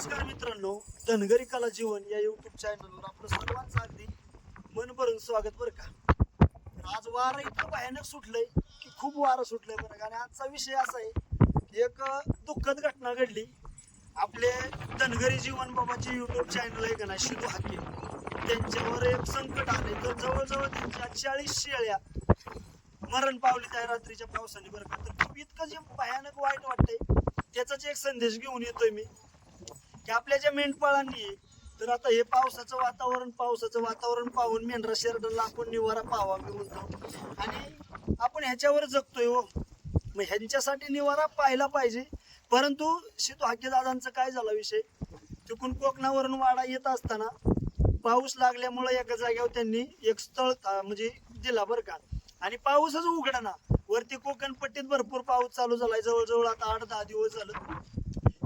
नमस्कार मित्रांनो, धनगरी कला जीवन या युट्यूब चॅनलवर आपलं सर्वांचं अगदी मन भरून स्वागत बरं का. आज वारं इतकं भयानक सुटलंय की खूप वारं सुटलंय बरं का. आणि आजचा विषय असा आहे की एक दुःखद घटना घडली. आपले धनगरी जीवन बाबाचे युट्यूब चॅनल आहे का ना, शिदू हाके, त्यांच्यावर एक संकट आले. तर जवळजवळ त्यांच्या 40 शेळ्या मरण पावली त्या रात्रीच्या पावसाने बरं का. तर खूप इतकं जे भयानक वाईट वाटतंय त्याचाच एक संदेश घेऊन येतोय मी की आपल्या ज्या मेंढपाळांनी तर आता हे पावसाचं वातावरण पाहून मेंढरा शेरडांना आपण निवारा पाहावा मी म्हणतो. आणि आपण ह्याच्यावर जगतोय हो, मग ह्यांच्यासाठी निवारा पाहायला पाहिजे. परंतु शितू हाके दादांचं काय झाला विषय, तिकून कोकणावरून वाडा येत असताना पाऊस लागल्यामुळे एका जागेवर त्यांनी एक स्थळ म्हणजे दिला बरं का. आणि पाऊसच उघडना. वरती कोकण पट्टीत भरपूर पाऊस चालू झालाय, जवळजवळ आता 8-10 दिवस झालं.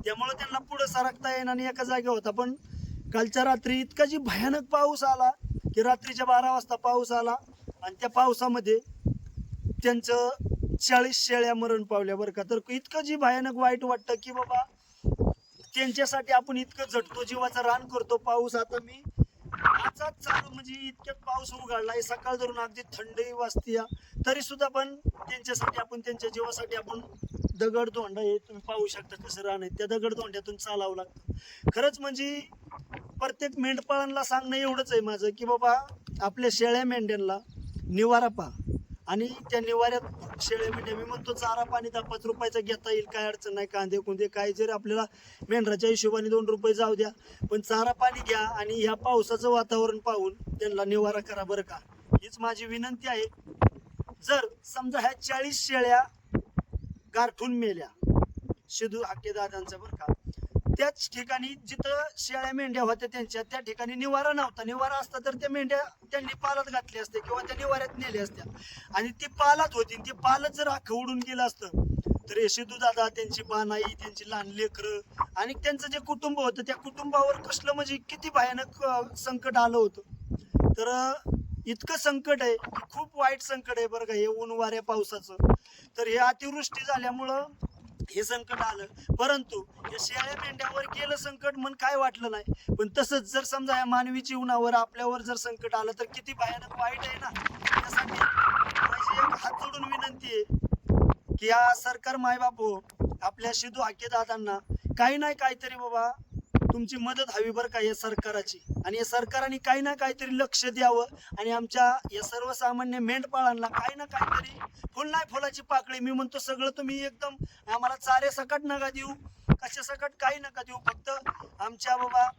त्यामुळे त्यांना पुढे सरकता येणार आणि एका जागेवर होता. पण कालच्या रात्री इतका जी भयानक पाऊस आला की रात्रीच्या 12 वाजता पाऊस आला आणि त्या पावसामध्ये त्यांचं 40 शेळ्या मरण पावल्या बरं का. तर इतकं जी भयानक वाईट वाटतं की बाबा त्यांच्यासाठी आपण इतकं झटतो, जीवाचं रान करतो. पाऊस आता मी आजच चालू म्हणजे इतक्यात पाऊस उघडलाय, सकाळ धरून अगदी थंडी वाजती तरी सुद्धा पण त्यांच्यासाठी आपण त्यांच्या जीवासाठी आपण दगड धोंडा हे तुम्ही पाहू शकता कसं रान आहे, त्या दगड धोंड्यातून चालावं लागतं. खरंच म्हणजे प्रत्येक मेंढपाळांना सांगणं एवढंच आहे माझं की बाबा आपल्या शेळ्या मेंढ्यांना निवारा पहा. आणि त्या निवाऱ्यात शेळ्या मेंढ्या मी म्हणतो चारा पाणी 10-5 रुपयाचा घेता येईल, काय अडचण नाही. कांदे कुंदे काय जरी आपल्याला मेंढराच्या हिशोबाने 2 रुपये जाऊ द्या, पण चारा पाणी घ्या आणि ह्या पावसाचं वातावरण पाहून त्यांना निवारा करा बरं का. हीच माझी विनंती आहे. जर समजा ह्या 40 शेळ्या गारठून मेल्या शिदू हाके दादांचं बरं का, त्याच ठिकाणी जिथं शेळ्या मेंढ्या होत्या त्यांच्या त्या ठिकाणी निवारा नव्हता. निवारा असता तर त्या मेंढ्या त्यांनी पालात घातली असते किंवा त्या निवाऱ्यात नेल्या असत्या. आणि ती पालात होती, ती पालत जर अख्खं उडून गेलं असतं तर हे शिदू दादा, त्यांची बानाई, त्यांची लहान लेकरं आणि त्यांचं जे कुटुंब होतं त्या कुटुंबावर कसलं म्हणजे किती भयानक संकट आलं होतं. तर इतकं संकट आहे की खूप वाईट संकट आहे बरं का हे ऊन वाऱ्या पावसाचं. तर हे अतिवृष्टी झाल्यामुळं हे संकट आलं. परंतु या शेळ्या मेंढ्यावर गेलं संकट मन काय वाटलं नाही. पण तसंच जर समजा या मानवी जीवनावर आपल्यावर जर संकट आलं तर किती भयानक वाईट आहे ना. त्यासाठी माझी एक हात जोडून विनंती आहे की या सरकार मायबाप हो, आपल्या शिदू हाके दादांना काही नाही काहीतरी बाबा तुमची मदत हवी बरं का या सरकाराची. आणि या सरकारने काही ना काहीतरी लक्ष द्यावं आणि आमच्या या सर्वसामान्य मेंढपाळांना काही ना काहीतरी फुल नाही फुलाची पाकळी मी म्हणतो सगळं तुम्ही एकदम आम्हाला चारे सकट नका देऊ, कशा सकट काही नका देऊ. फक्त आमच्या बाबा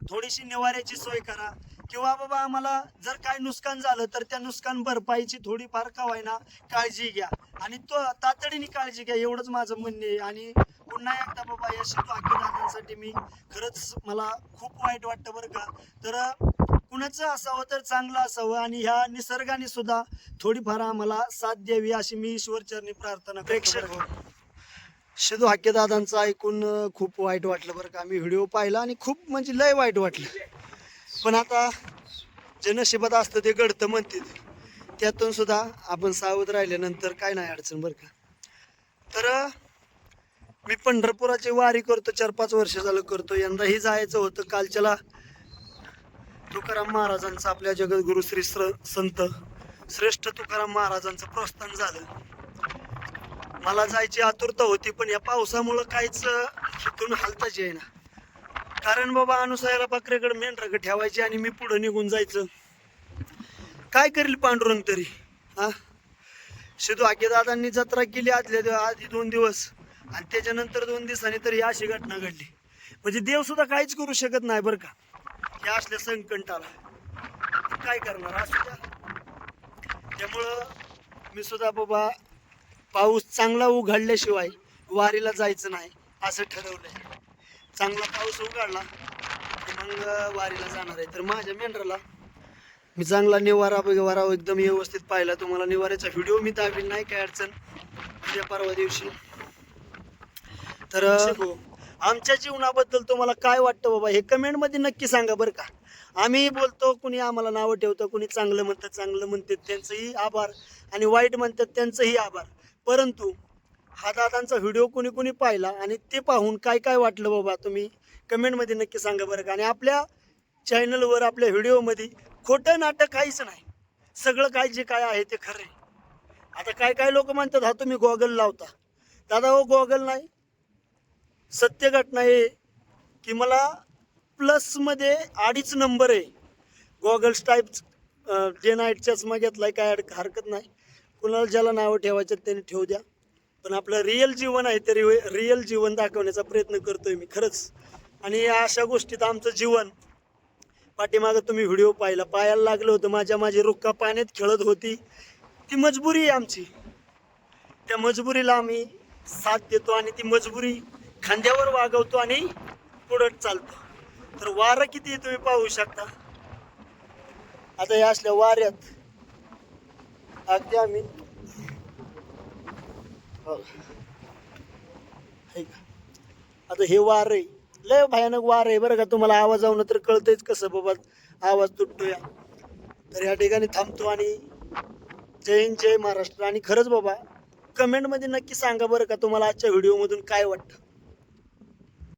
थोडीशी निवाऱ्याची सोय करा किंवा बाबा आम्हाला जर काय नुकसान झालं तर त्या नुकसान भरपाईची थोडीफार का होईना काळजी घ्या आणि तो तातडीने काळजी घ्या, एवढंच माझं म्हणणे आहे. आणि पुन्हा एकदा बाबा या शिदू हाके दादांसाठी मी खरंच मला खूप वाईट वाटतं बरं का. तर कुणाचं असावं तर चांगलं असावं आणि ह्या निसर्गाने सुद्धा थोडीफार आम्हाला साथ द्यावी अशी मी ईश्वरचरणी प्रार्थना प्रेक्षक शिदू हाके दादांचं ऐकून खूप वाईट वाटलं बरं का. मी व्हिडिओ पाहिला आणि खूप म्हणजे लय वाईट वाटलं. पण आता जे नशिबात असतं ते घडतं म्हणते, त्यातून सुद्धा आपण सावध राहिल्यानंतर काय नाही अडचण बरं का. तर मी पंढरपुराची वारी करतो, 4-5 वर्ष झालं करतो. यंदाही जायचं होतं. कालच्याला तुकाराम महाराजांचं आपल्या जगद्गुरु श्री संत श्रेष्ठ तुकाराम महाराजांचं प्रस्थान झालं. मला जायची आतुरता होती पण या पावसामुळं काहीच तिथून हालताच येईना. कारण बाबा अनुसयाला बकऱ्याकडे मेंढराकडे ठेवायची आणि मी पुढं निघून जायचं. काय करील पांडुरंग तरी. हा, शिदू हाके दादांनी जत्रा केली आधी 2 दिवस आणि त्याच्यानंतर 2 दिवसांनी तरी अशी घटना घडली. म्हणजे देव सुद्धा काहीच करू शकत नाही बरं का या असल्या संकटाला. काय करणार असू द्या. त्यामुळं मी सुद्धा बाबा पाऊस चांगला उघडल्याशिवाय वारीला जायचं नाही असं ठरवलंय. चांगला पाऊस उघडला की मग वारीला जाणार आहे. तर माझ्या मेंढराला मी चांगला निवारा एकदम व्यवस्थित पाहिला. तुम्हाला निवाऱ्याचा व्हिडिओ मी दाखवीन, नाही काय अडचण उद्या परवा दिवशी. तर आमच्या जीवनाबद्दल तुम्हाला काय वाटतं बाबा हे कमेंटमध्ये नक्की सांगा बरं का. आम्ही बोलतो, कुणी आम्हाला नावं ठेवतं, कुणी चांगलं म्हणतात त्यांचंही आभार आणि वाईट म्हणतात त्यांचंही आभार. परंतु हा दादांचा व्हिडिओ कोणी कोणी पाहिला आणि ते पाहून काय काय वाटलं बाबा तुम्ही कमेंटमध्ये नक्की सांगा बरं का. आणि आपल्या चॅनलवर आपल्या व्हिडिओमध्ये खोटं नाटक काहीच नाही, सगळं काय जे काय आहे ते खरं आहे. आता काय काय लोक म्हणतात हा तुम्ही गॉगल लावता. दादा हो गॉगल नाही, सत्य घटना आहे की मला प्लसमध्ये 2.5 नंबर आहे. गॉगल्स टाईप डे नाईट चष्मा घेतलाय, काय हरकत नाही. कुणाला ज्याला नावं ठेवायचं त्यांनी ठेवू द्या, पण आपलं रिअल जीवन आहे ते रिअल जीवन दाखवण्याचा प्रयत्न करतोय मी खरंच. आणि या अशा गोष्टीत आमचं जीवन, पाठीमागं तुम्ही व्हिडिओ पाहायला लागलं होतं, माझी रुक्का पाण्यात खेळत होती. ती मजबुरी आहे आमची, त्या मजबुरीला आम्ही साथ देतो आणि ती मजबुरी खांद्यावर वागवतो आणि पुढे चालतो. तर वारं किती तुम्ही पाहू शकता. आता या असल्या वाऱ्यात अगदी आम्ही आता हे वार आहे, लय भयानक वार आहे बरं का. तुम्हाला आवाजावरून तर कळतंयच कसं बाबा आवाज तुटतोय. तर या ठिकाणी थांबतो आणि जय हिंद जय महाराष्ट्र. आणि खरंच बाबा कमेंटमध्ये नक्की सांगा बरं का तुम्हाला आजच्या व्हिडिओमधून काय वाटतं.